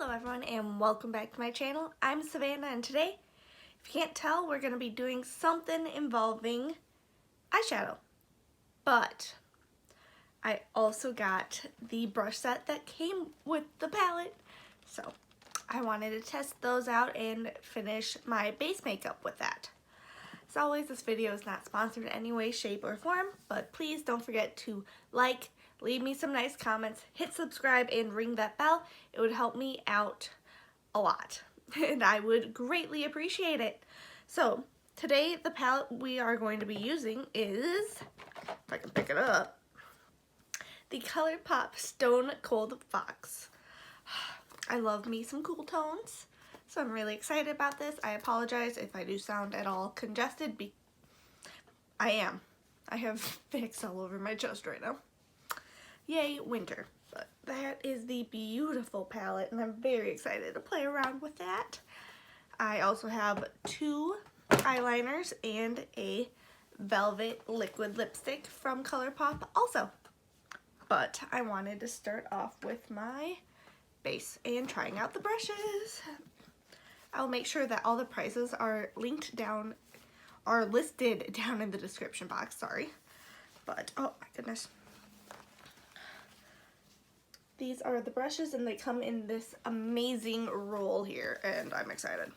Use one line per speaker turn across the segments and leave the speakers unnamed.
Hello everyone and welcome back to my channel. I'm Savannah and today, if you can't tell, we're going to be doing something involving eyeshadow. But I also got the brush set that came with the palette, so I wanted to test those out and finish my base makeup with that. As always, this video is not sponsored in any way, shape, or form, but please don't forget to like, leave me some nice comments, hit subscribe, and ring that bell. It would help me out a lot, and I would greatly appreciate it. So, today the palette we are going to be using is, if I can pick it up, the ColourPop Stone Cold Fox. I love me some cool tones, so I'm really excited about this. I apologize if I do sound at all congested. I am. I have Vicks all over my chest right now. Yay, winter. But that is the beautiful palette, and I'm very excited to play around with that. I also have two eyeliners and a velvet liquid lipstick from ColourPop also. But I wanted to start off with my base and trying out the brushes. I'll make sure that all the prices are listed down in the description box, sorry. But, oh my goodness. These are the brushes and they come in this amazing roll here and I'm excited.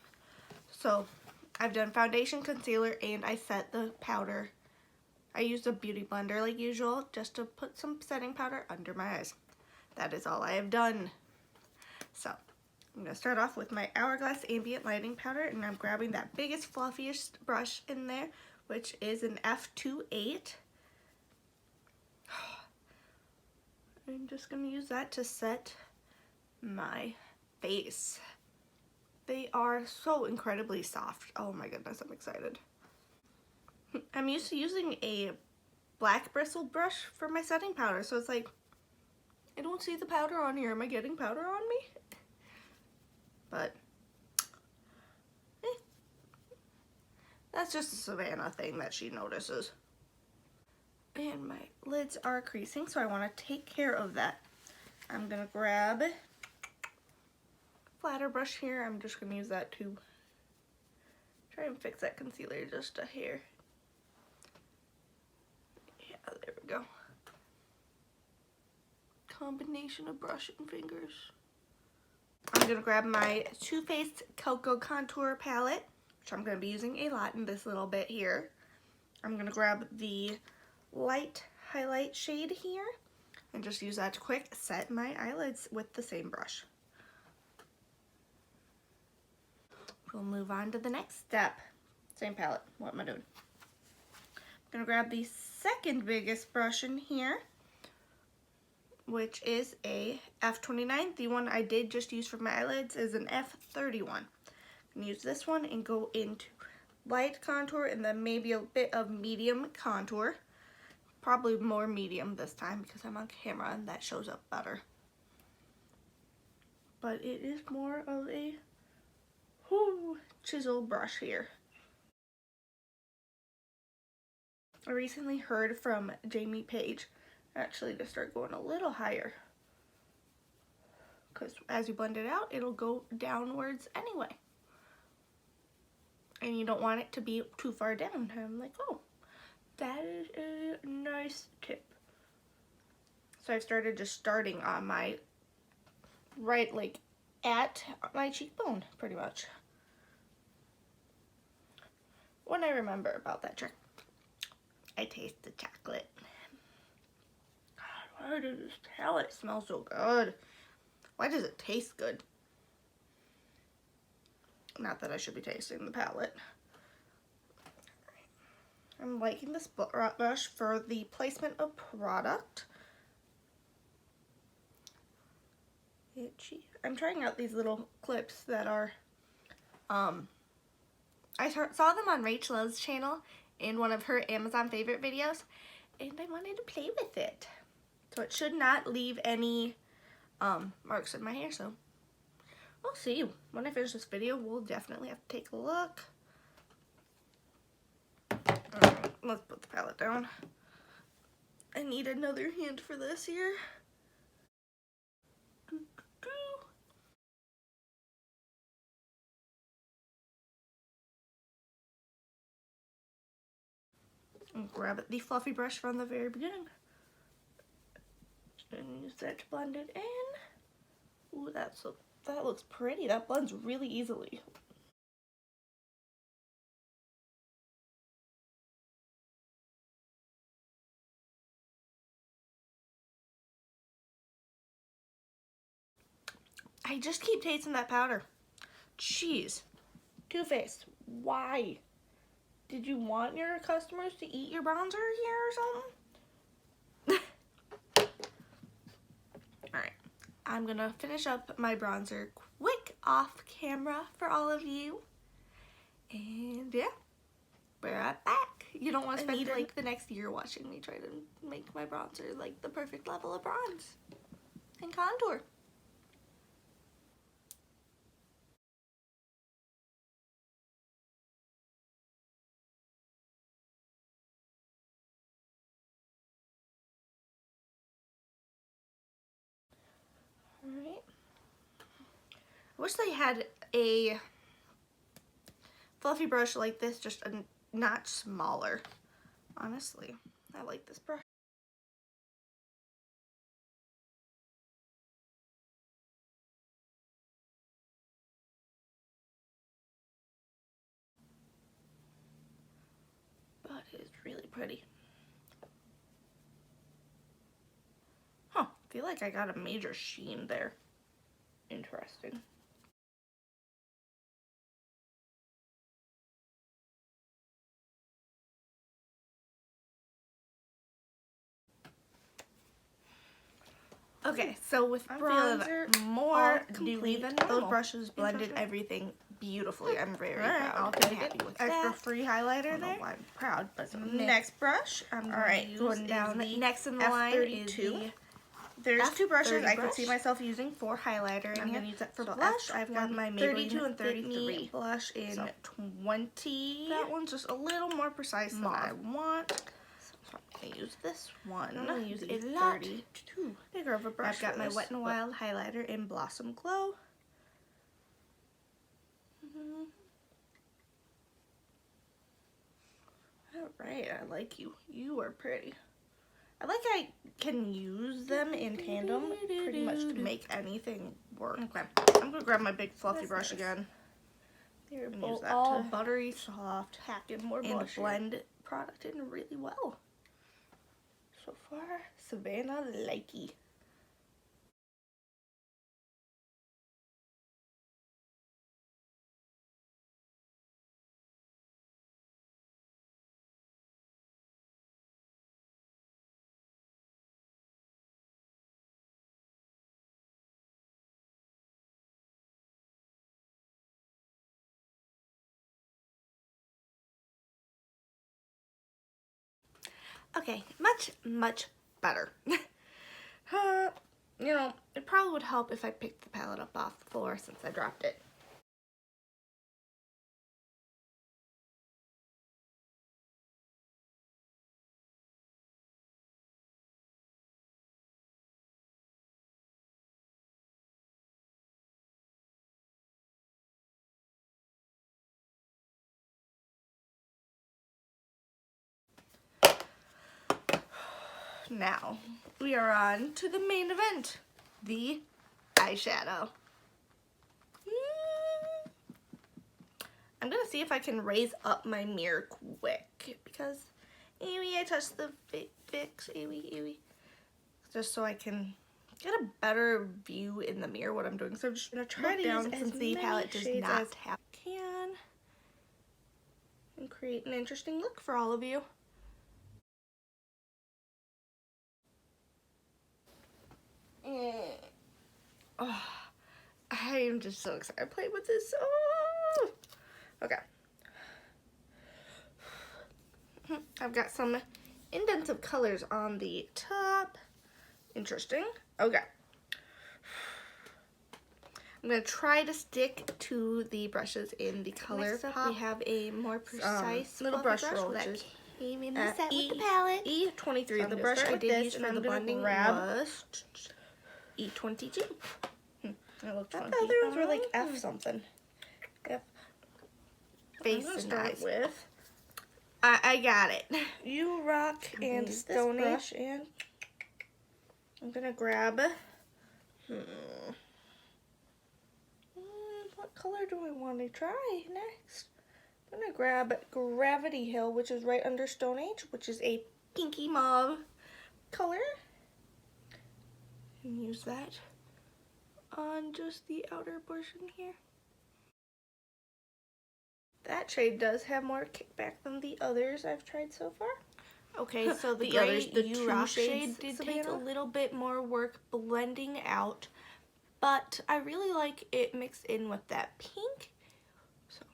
So I've done foundation, concealer, and I set the powder. I used a beauty blender like usual just to put some setting powder under my eyes. That is all I have done. So I'm going to start off with my Hourglass Ambient Lighting Powder, and I'm grabbing that biggest, fluffiest brush in there, which is an F28. I'm just going to use that to set my face. They are so incredibly soft. Oh my goodness, I'm excited. I'm used to using a black bristled brush for my setting powder, so it's like, I don't see the powder on here. Am I getting powder on me? But, that's just a Savannah thing that she notices. And my lids are creasing, so I want to take care of that. I'm going to grab a flatter brush here. I'm just going to use that to try and fix that concealer just a hair. Yeah, there we go. Combination of brush and fingers. I'm going to grab my Too Faced Cocoa Contour Palette, which I'm going to be using a lot in this little bit here. I'm going to grab the light highlight shade here and just use that to quick set my eyelids with the same brush. We'll move on to the next step. Same palette. What am I doing? I'm going to grab the second biggest brush in here, which is a F29. The one I did just use for my eyelids is an F31. I'm going to use this one and go into light contour and then maybe a bit of medium contour. Probably more medium this time because I'm on camera and that shows up better. But it is more of a chisel brush here. I recently heard from Jamie Page actually to start going a little higher, because as you blend it out, it'll go downwards anyway. And you don't want it to be too far down. I'm like, oh, that is a nice tip. So I've started just starting on my right, like at my cheekbone, pretty much. When I remember about that trick, I taste the chocolate. God, why does this palette smell so good? Why does it taste good? Not that I should be tasting the palette. I'm liking this brush for the placement of product. Itchy. I'm trying out these little clips that are, I saw them on Rachel's channel in one of her Amazon favorite videos, and I wanted to play with it. So it should not leave any marks in my hair, so we'll see. When I finish this video, we'll definitely have to take a look. Alright, let's put the palette down. I need another hand for this here. And grab the fluffy brush from the very beginning. And use that to blend it in. Ooh, that looks pretty. That blends really easily. I just keep tasting that powder. Jeez. Too Faced, why? Did you want your customers to eat your bronzer here or something? Alright, I'm gonna finish up my bronzer quick off camera for all of you. And yeah, we're right back. You don't want to spend like the next year watching me try to make my bronzer like the perfect level of bronze and contour. Alright. I wish they had a fluffy brush like this, just a notch smaller. Honestly, I like this brush. But it's really pretty. Huh, I feel like I got a major sheen there. Interesting. Okay, so with bronzer, more dewy than those brushes blended everything beautifully. I'm very proud. I'll take it. Extra free highlighter there. I'm proud, but next brush. Going down. Next in the line is the. There's two brushes I could see myself using for highlighter. I'm gonna use that for blush. I've got my Maybelline 32 and 33 blush in 20. That one's just a little more precise than I want. So I'm gonna use this one. I'm gonna use a 32 bigger of a brush. I've got my Wet n Wild highlighter in Blossom Glow. Alright, I like you. You are pretty. I like I can use them in tandem pretty much to make anything work. Okay, I'm gonna grab my big fluffy brush again. They're both all buttery soft, pack in more blush and blend product in really well. So far, Savannah likey. Okay, much better. You know, it probably would help if I picked the palette up off the floor since I dropped it. Now, we are on to the main event, the eyeshadow. I'm gonna see if I can raise up my mirror quick because I touched the fix, just so I can get a better view in the mirror what I'm doing. So I'm just gonna try to down since the palette does not have can and create an interesting look for all of you. Oh, I am just so excited to play with this. Oh. Okay. I've got some indents of colors on the top. Interesting. Okay. I'm going to try to stick to the brushes in the ColourPop. We have a more precise little brush roll that came in the set with the palette. E23. So the brush I did use for the blending was E22. That looked funky. The other ones were like F something. F. Face and eyes. With I got it. You Rock and Stone
brush
Age. And I'm gonna grab. What color do I want to try next? I'm gonna grab Gravity Hill, which is right under Stone Age, which is a pinky mauve color. And use that on just the outer portion here. That shade does have more kickback than the others I've tried so far. Okay, so the gray You Rock shade did take a little bit more work blending out, but I really like it mixed in with that pink. So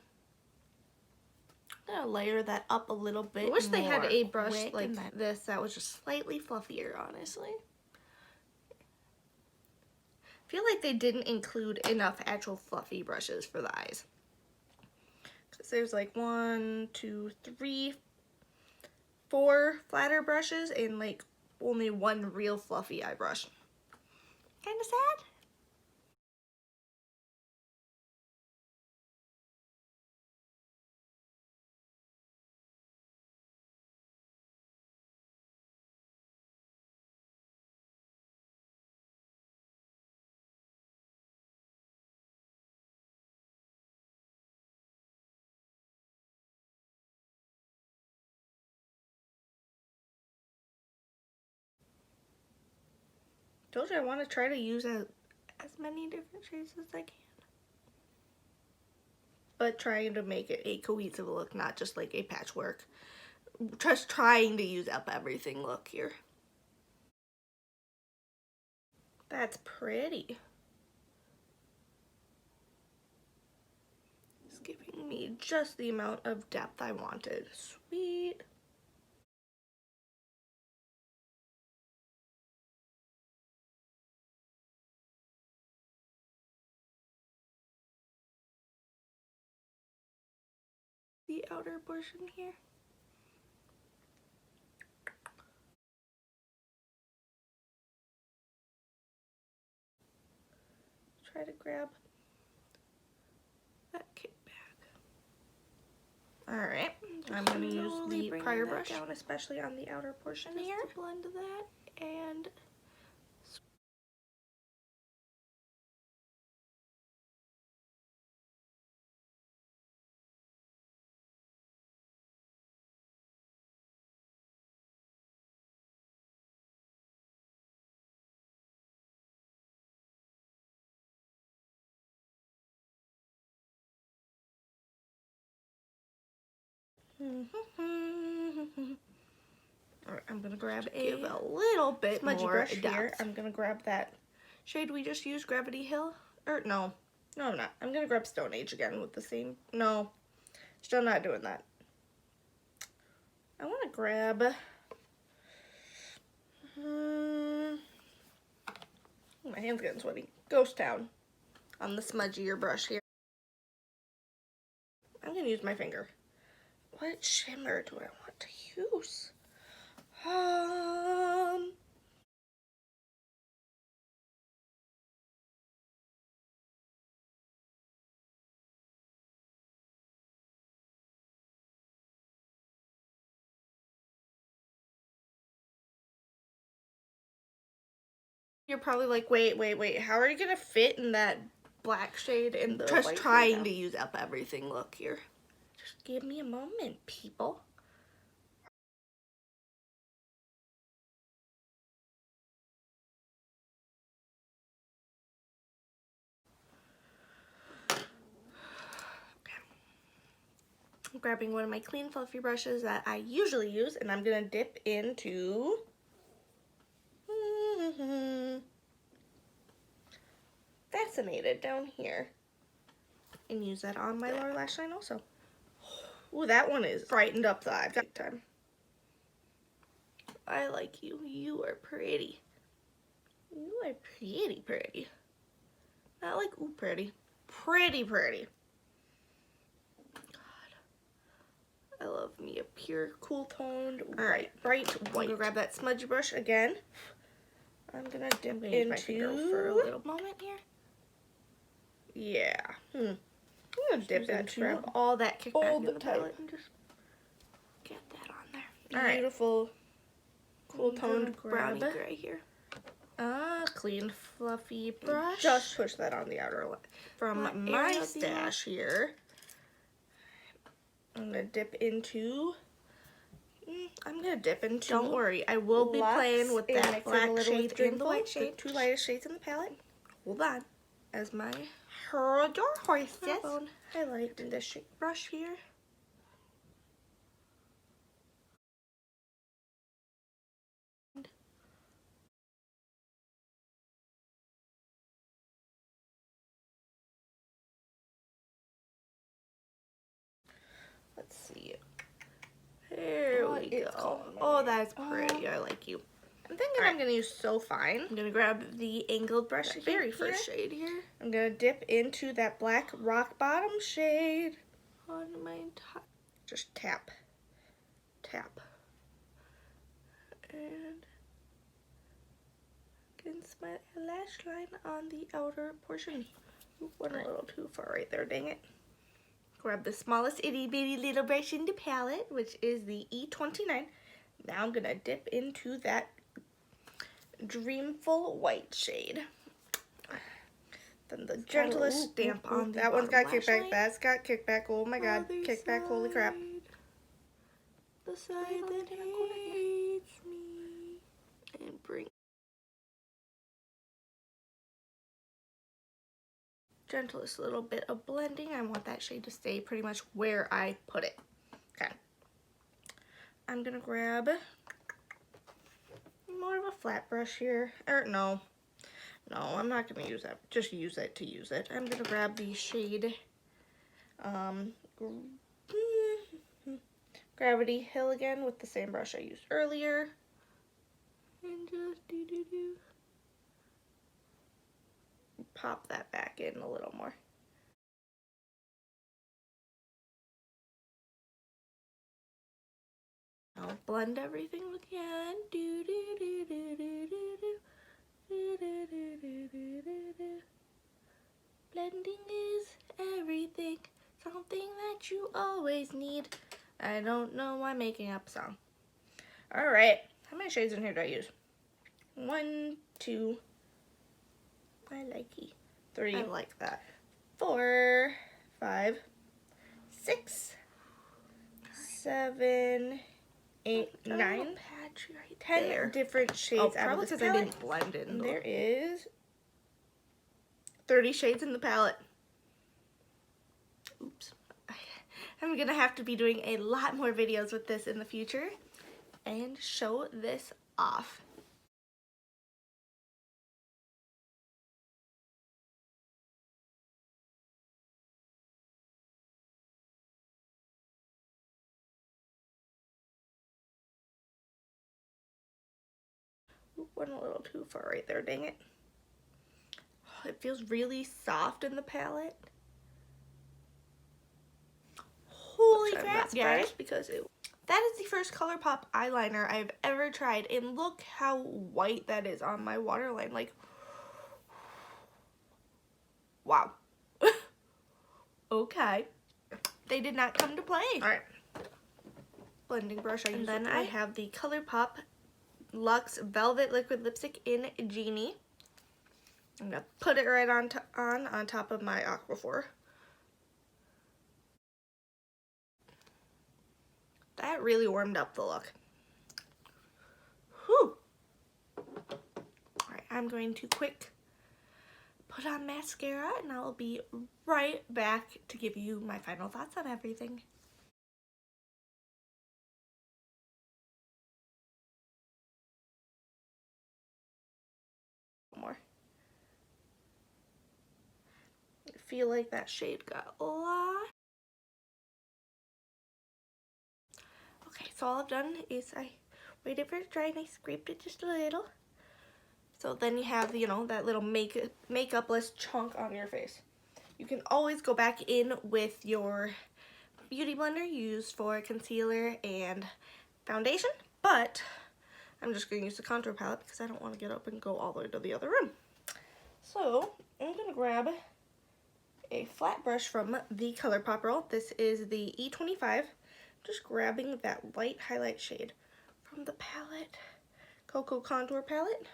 I'm gonna layer that up a little bit. I wish they had a brush like this that was just slightly fluffier, honestly. I feel like they didn't include enough actual fluffy brushes for the eyes. Because there's like 1, 2, 3, 4 flatter brushes and like only one real fluffy eye brush. Kind of sad. Told you I want to try to use as many different shades as I can. But trying to make it a cohesive look, not just like a patchwork. Just trying to use up everything look here. That's pretty. It's giving me just the amount of depth I wanted. Sweet. The outer portion here. Try to grab that kickback. Alright, I'm going to use the prior brush down, especially on the outer portion here. To blend that and Alright, I'm gonna grab a little bit smudgy more brush here. I'm gonna grab that shade we just used, Gravity Hill. Or no, I'm not. I'm gonna grab Stone Age again with the same. No, still not doing that. I want to grab. My hand's getting sweaty. Ghost Town on the smudgier brush here. I'm gonna use my finger. What shimmer do I want to use? You're probably like, wait, how are you gonna fit in that black shade in the just trying to use up everything look here? Just give me a moment, people. I'm grabbing one of my clean fluffy brushes that I usually use, and I'm gonna dip into Fascinated down here and use that on my lower lash line also. Ooh, that one is brightened up the eye big time. I like you. You are pretty. You are pretty. Not like ooh pretty. Pretty. I love me a pure, cool toned, bright white. I'm gonna grab that smudgy brush again. I'm gonna dip into my finger for a little moment here. Yeah. I'm gonna dip into all that kickback in the palette and just get beautiful cool toned brownie gray here. Clean fluffy brush. Just push that on the outer line. From my stash here, I'm gonna dip into. Don't worry, I will be playing with that black shade and the white shade. The two lightest shades in the palette. Hold on, as my hold your horses. Highlight in this shade brush here. Let's see. There we go. Oh, that's pretty. I like you. I'm thinking I'm going to use So Fine. I'm going to grab the angled brush, the very first shade here. I'm going to dip into that black rock bottom shade on my top. Just tap, tap. And against my lash line on the outer portion. Went a little too far right there, dang it. Grab the smallest itty bitty little brush in the palette, which is the E29. Now I'm gonna dip into that Dreamful white shade. Then the gentlest stamp on the that one's got kickback. That's got kickback. Oh my god, kickback! Holy crap! The side that hates me. And bring. Gentlest little bit of blending. I want that shade to stay pretty much where I put it. Okay. I'm gonna grab more of a flat brush here. Or no, I'm not gonna use that. Just use it to use it. I'm gonna grab the shade Gravity Hill again with the same brush I used earlier. And just pop that back in a little more. I'll blend everything again. Blending is everything, something that you always need. I don't know why I'm making up a song. Alright, how many shades in here do I use? 1, 2, I like it. 3, I like that. 4, 5, 6, 7, 8, 9, 10 different shades out of this palette. I didn't blend it. There is 30 shades in the palette. Oops. I'm gonna have to be doing a lot more videos with this in the future and show this off. Went a little too far right there, dang it. Oh, it feels really soft in the palette. Holy crap, guys, because that is the first ColourPop eyeliner I've ever tried, and look how white that is on my waterline. Like, wow. Okay. They did not come to play. Alright. Blending brush I use. And then I have the ColourPop Luxe Velvet Liquid Lipstick in Genie. I'm going to put it right on top of my Aquaphor. That really warmed up the look. Whew. Alright, I'm going to quick put on mascara, and I'll be right back to give you my final thoughts on everything. More. I feel like that shade got a lot. Okay, so all I've done is I waited for it to dry and I scraped it just a little. So then you have, you know, that little makeupless chunk on your face. You can always go back in with your beauty blender used for concealer and foundation, but I'm just going to use the contour palette because I don't want to get up and go all the way to the other room. So I'm going to grab a flat brush from the ColourPop roll. This is the E25. Just grabbing that light highlight shade from the palette, Cocoa Contour palette.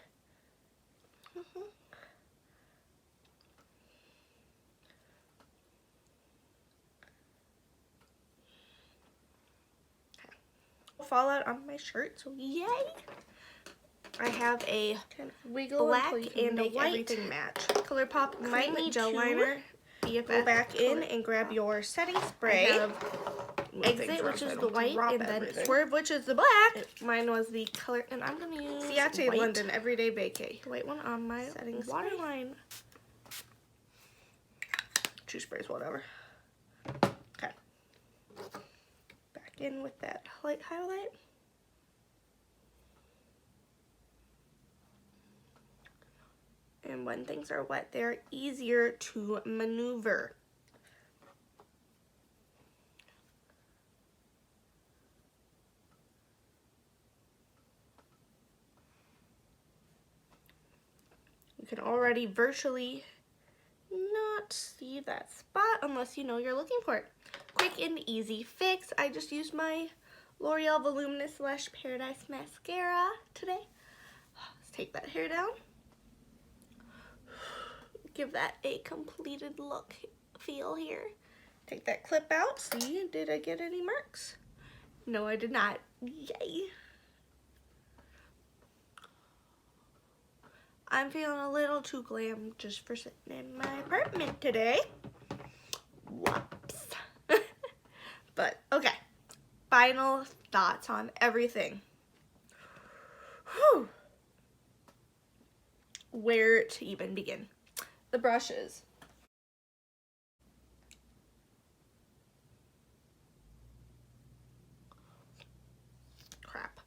Fallout on my shirt, so yay! I have a kind of wiggle black and a white match. ColourPop Cream Gel Liner. Go back in and grab your setting spray. I have Exit, which is the white, and then Swerve, which is the black. Mine was the color, and I'm gonna use Ciate London Everyday Vaycay. The white one on my setting waterline. Two sprays, whatever. Okay. Back in with that light highlight. And when things are wet, they're easier to maneuver. You can already virtually not see that spot unless you know you're looking for it. Quick and easy fix. I just used my L'Oreal Voluminous Lash Paradise Mascara today. Let's take that hair down. Give that a completed look feel here. Take that clip out. See, did I get any marks? No, I did not. Yay. I'm feeling a little too glam just for sitting in my apartment today. Whoops. But, okay. Final thoughts on everything. Whew. Where to even begin? The brushes. Crap.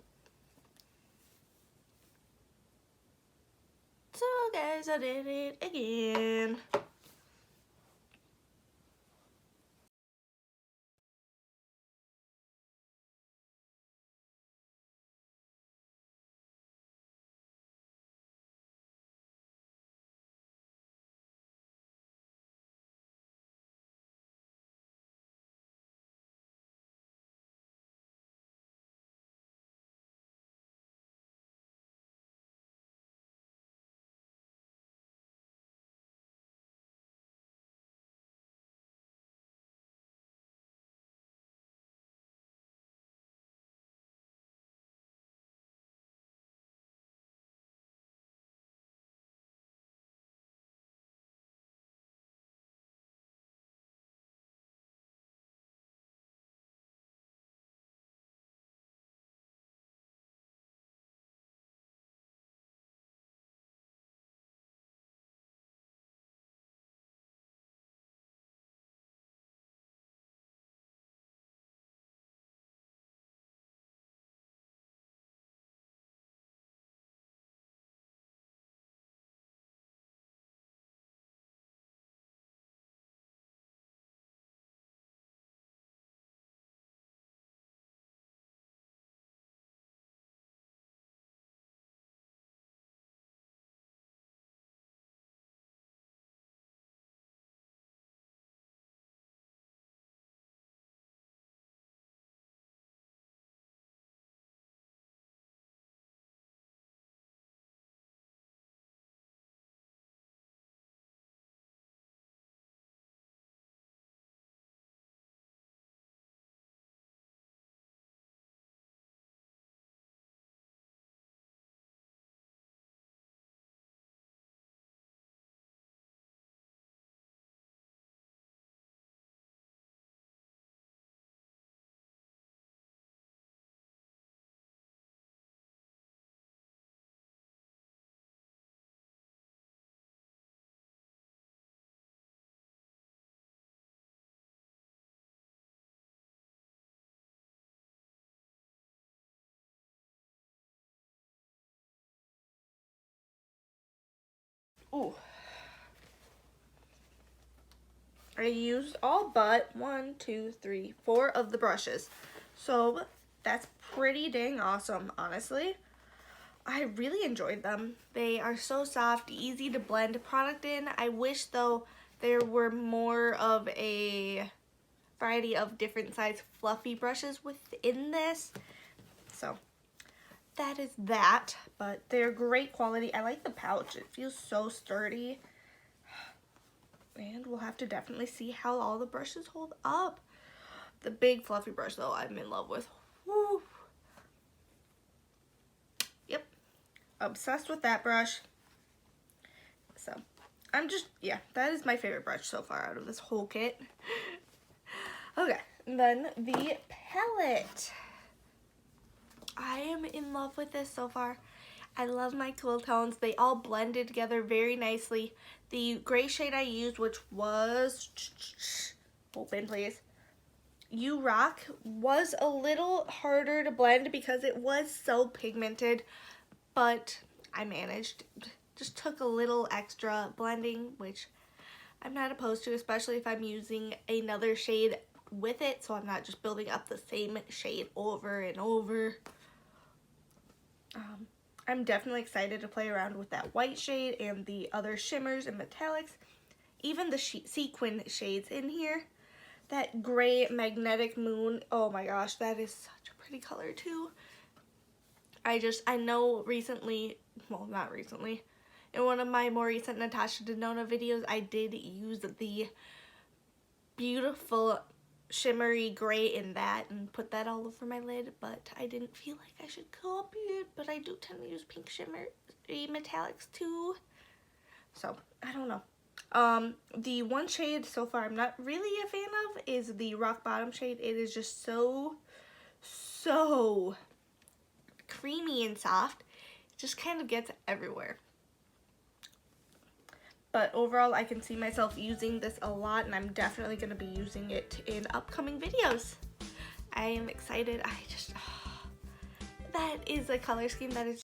So guys, I did it again. Ooh. I used all but 1, 2, 3, 4 of the brushes. So that's pretty dang awesome, honestly. I really enjoyed them. They are so soft, easy to blend product in. I wish though there were more of a variety of different size fluffy brushes within this. So that is that, but they're great quality. I like the pouch. It feels so sturdy. And we'll have to definitely see how all the brushes hold up. The big fluffy brush though, I'm in love with. Woo. Yep. Obsessed with that brush. So, I'm just, yeah, that is my favorite brush so far out of this whole kit. Okay, and then the palette. I am in love with this so far. I love my cool tones. They all blended together very nicely. The gray shade I used, which was, open please, You Rock, was a little harder to blend because it was so pigmented, but I managed. Just took a little extra blending, which I'm not opposed to, especially if I'm using another shade with it, so I'm not just building up the same shade over and over. I'm definitely excited to play around with that white shade and the other shimmers and metallics, even the sequin shades in here. That gray magnetic moon, oh my gosh, that is such a pretty color too. I know recently, well, not recently, in one of my more recent Natasha Denona videos, I did use the beautiful shimmery gray in that and put that all over my lid, but I didn't feel like I should copy it, but I do tend to use pink shimmery metallics too. So, I don't know. The one shade so far I'm not really a fan of is the Rock Bottom shade. It is just so creamy and soft. It just kind of gets everywhere. But overall, I can see myself using this a lot, and I'm definitely going to be using it in upcoming videos. I am excited. That is a color scheme that is